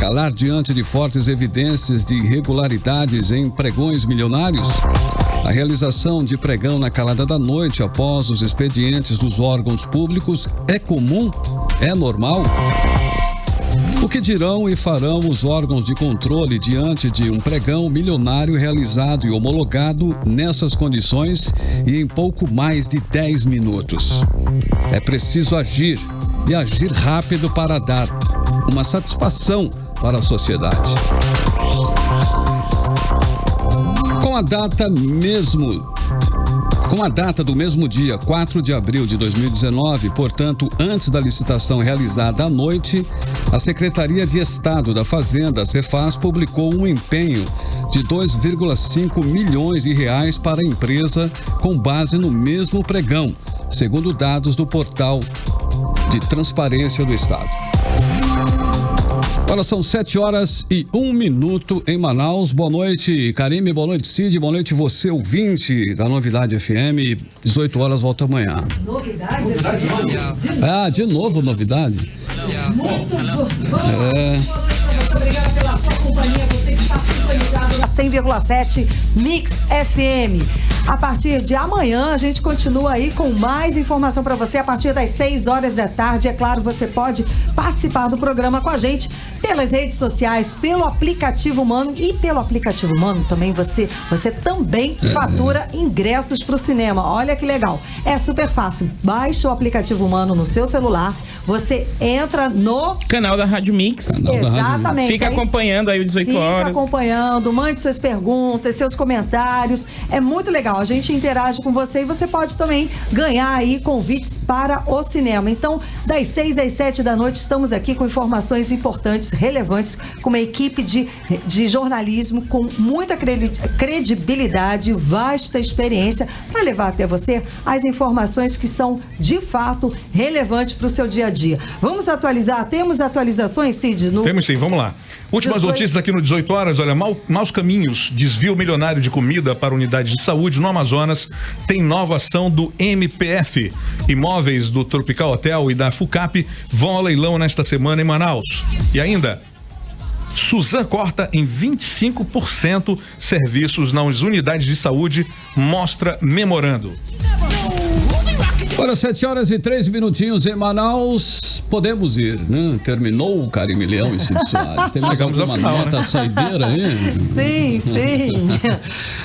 Calar diante de fortes evidências de irregularidades em pregões milionários? A realização de pregão na calada da noite após os expedientes dos órgãos públicos é comum? É normal? O que dirão e farão os órgãos de controle diante de um pregão milionário realizado e homologado nessas condições e em pouco mais de 10 minutos? É preciso agir e agir rápido para dar uma satisfação para a sociedade. Com a data do mesmo dia, 4 de abril de 2019, portanto, antes da licitação realizada à noite, a Secretaria de Estado da Fazenda, Cefaz, publicou um empenho de R$2,5 milhões para a empresa com base no mesmo pregão, segundo dados do portal de transparência do Estado. Agora são 7h01 em Manaus. Boa noite, Karime. Boa noite, Cid. Boa noite, você, ouvinte da Novidade FM. 18 horas, volta amanhã. Novidade? De novo novidade? Muito bom. Obrigada pela sua companhia. Você que está sintonizado na 100,7 Mix FM. A partir de amanhã, a gente continua aí com mais informação para você a partir das 6 horas da tarde. É claro, você pode participar do programa com a gente pelas redes sociais, pelo aplicativo Mano, e pelo aplicativo Mano também você também fatura ingressos para o cinema. Olha que legal. É super fácil. Baixa o aplicativo Mano no seu celular. Você entra no canal da Rádio Mix. Exatamente. Fica acompanhando aí o 18 horas. Fica acompanhando, mande suas perguntas, seus comentários. É muito legal. A gente interage com você e você pode também ganhar aí convites para o cinema. Então, das 6 às 7 da noite, estamos aqui com informações importantes, relevantes, com uma equipe de jornalismo com muita credibilidade, vasta experiência para levar até você as informações que são, de fato, relevantes para o seu dia a dia. Vamos atualizar? Temos atualizações, Cid? Temos sim, vamos lá. Últimas notícias aqui no 18 horas, olha, Maus Caminhos, desvio milionário de comida para unidade de saúde no Amazonas, tem nova ação do MPF. Imóveis do Tropical Hotel e da FUCAP vão ao leilão nesta semana em Manaus. E ainda, Suzan corta em 25% serviços nas unidades de saúde, mostra memorando. Agora 7h03 em Manaus, podemos ir, né? Terminou o Karime Leão e Cid Soares. Tem mais alguma nota saideira aí? Sim.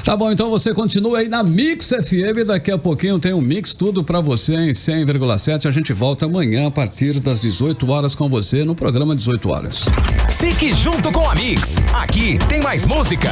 Tá bom, então você continua aí na Mix FM, daqui a pouquinho tem um Mix, tudo pra você em 100,7. A gente volta amanhã a partir das 18 horas com você no programa 18 horas. Fique junto com a Mix, aqui tem mais música.